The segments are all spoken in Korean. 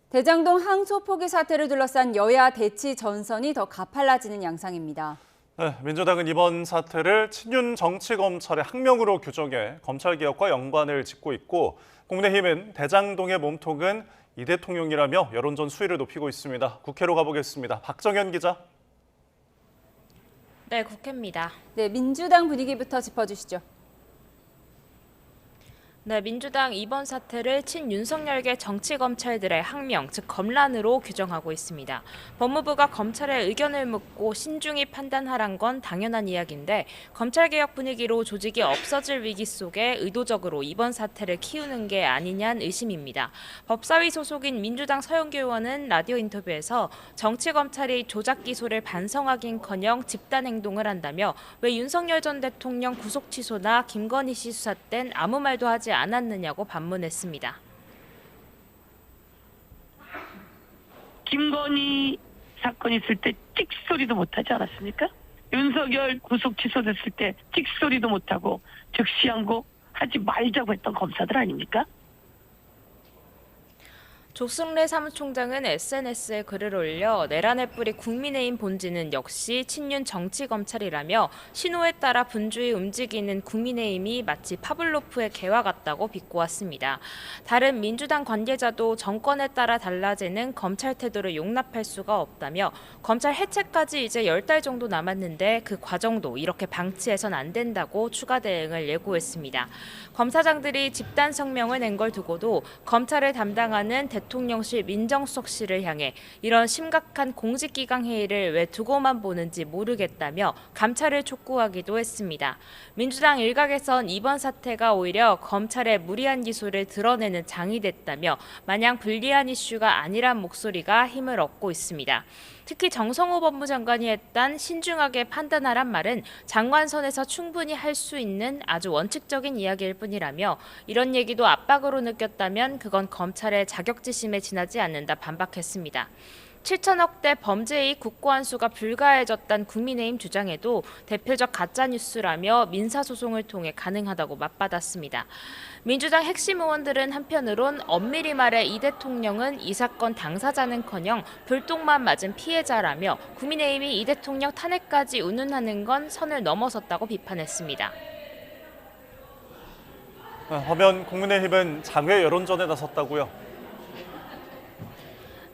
대장동 항소 포기 사태를 둘러싼 여야 대치 전선이 더 가팔라지는 양상입니다. 네, 민주당은 이번 사태를 친윤 정치검찰의 학명으로 규정해 검찰개혁과 연관을 짓고 있고, 국민의힘은 대장동의 몸통은 이 대통령이라며 여론전 수위를 높이고 있습니다. 국회로 가보겠습니다. 박정현 기자. 네, 국회입니다. 네, 민주당 분위기부터 짚어주시죠. 네, 민주당 이번 사태를 친윤석열계 정치검찰들의 항명, 즉 검란으로 규정하고 있습니다. 법무부가 검찰의 의견을 묻고 신중히 판단하란 건 당연한 이야기인데, 검찰개혁 분위기로 조직이 없어질 위기 속에 의도적으로 이번 사태를 키우는 게 아니냐는 의심입니다. 법사위 소속인 민주당 서영교 의원은 라디오 인터뷰에서 정치검찰이 조작 기소를 반성하긴커녕 집단 행동을 한다며 왜 윤석열 전 대통령 구속 취소나 김건희 씨 수사 땐 아무 말도 하지 않았느냐고 반문했습니다. 김건희 사건 있을 때 찍소리도 못하지 않았습니까? 윤석열 구속 취소됐을 때 찍소리도 못하고 즉시항고 하지 말자고 했던 검사들 아닙니까? 조승래 사무총장은 SNS에 글을 올려 내란의 뿌리 국민의힘 본질은 역시 친윤 정치검찰이라며 신호에 따라 분주히 움직이는 국민의힘이 마치 파블로프의 개와 같다고 비꼬았습니다. 다른 민주당 관계자도 정권에 따라 달라지는 검찰 태도를 용납할 수가 없다며 검찰 해체까지 이제 10달 정도 남았는데 그 과정도 이렇게 방치해선 안 된다고 추가 대응을 예고했습니다. 검사장들이 집단 성명을 낸 걸 두고도 검찰을 담당하는 대통령실 민정수석실을 향해 이런 심각한 공직기강 회의를 왜 두고만 보는지 모르겠다며 감찰을 촉구하기도 했습니다. 민주당 일각에선 이번 사태가 오히려 검찰의 무리한 기소를 드러내는 장이 됐다며 마냥 불리한 이슈가 아니란 목소리가 힘을 얻고 있습니다. 특히 정성호 법무장관이 했던 신중하게 판단하란 말은 장관선에서 충분히 할 수 있는 아주 원칙적인 이야기일 뿐이라며 이런 얘기도 압박으로 느꼈다면 그건 검찰의 자격지심에 지나지 않는다 반박했습니다. 7천억대 범죄이익 국고환수가 불가해졌다는 국민의힘 주장에도 대표적 가짜뉴스라며 민사소송을 통해 가능하다고 맞받았습니다. 민주당 핵심 의원들은 한편으론 엄밀히 말해 이 대통령은 이 사건 당사자는커녕 불똥만 맞은 피해자라며 국민의힘이 이 대통령 탄핵까지 운운하는 건 선을 넘어섰다고 비판했습니다. 화면 국민의힘은 장외 여론전에 나섰다고요?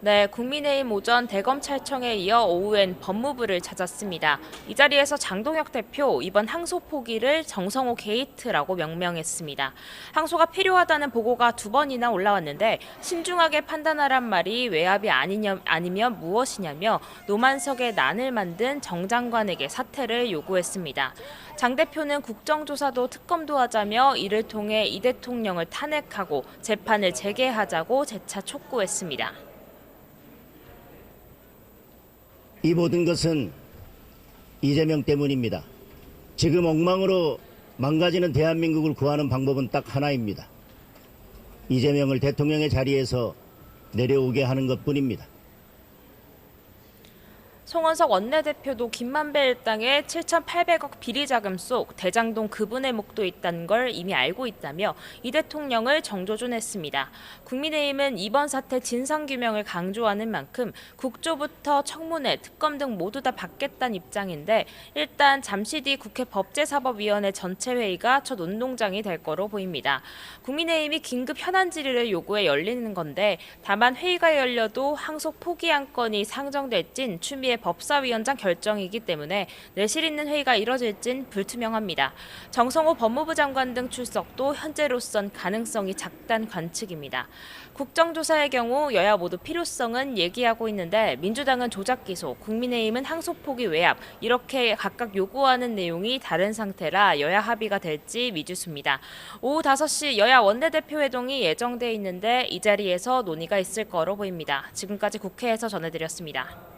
네, 국민의힘 오전 대검찰청에 이어 오후엔 법무부를 찾았습니다. 이 자리에서 장동혁 대표 이번 항소 포기를 정성호 게이트라고 명명했습니다. 항소가 필요하다는 보고가 2번이나 올라왔는데 신중하게 판단하란 말이 외압이 아니면 무엇이냐며 노만석의 난을 만든 정 장관에게 사퇴를 요구했습니다. 장 대표는 국정조사도 특검도 하자며 이를 통해 이 대통령을 탄핵하고 재판을 재개하자고 재차 촉구했습니다. 이 모든 것은 이재명 때문입니다. 지금 엉망으로 망가지는 대한민국을 구하는 방법은 딱 하나입니다. 이재명을 대통령의 자리에서 내려오게 하는 것뿐입니다. 송원석 원내대표도 김만배 일당의 7,800억 비리 자금 속 대장동 그분의 목도 있다는 걸 이미 알고 있다며 이 대통령을 정조준했습니다. 국민의힘은 이번 사태 진상규명을 강조하는 만큼 국조부터 청문회, 특검 등 모두 다 받겠다는 입장인데 일단 잠시 뒤 국회 법제사법위원회 전체 회의가 첫 운동장이 될 거로 보입니다. 국민의힘이 긴급 현안 질의를 요구해 열리는 건데 다만 회의가 열려도 항소 포기 안건이 상정될진 추미애 법사위원장 결정이기 때문에 내실 있는 회의가 이뤄질진 불투명합니다. 정성호 법무부 장관 등 출석도 현재로선 가능성이 작단 관측입니다. 국정조사의 경우 여야 모두 필요성은 얘기하고 있는데 민주당은 조작 기소, 국민의힘은 항소 포기 외압 이렇게 각각 요구하는 내용이 다른 상태라 여야 합의가 될지 미지수입니다. 오후 5시 여야 원내대표 회동이 예정돼 있는데 이 자리에서 논의가 있을 거로 보입니다. 지금까지 국회에서 전해드렸습니다.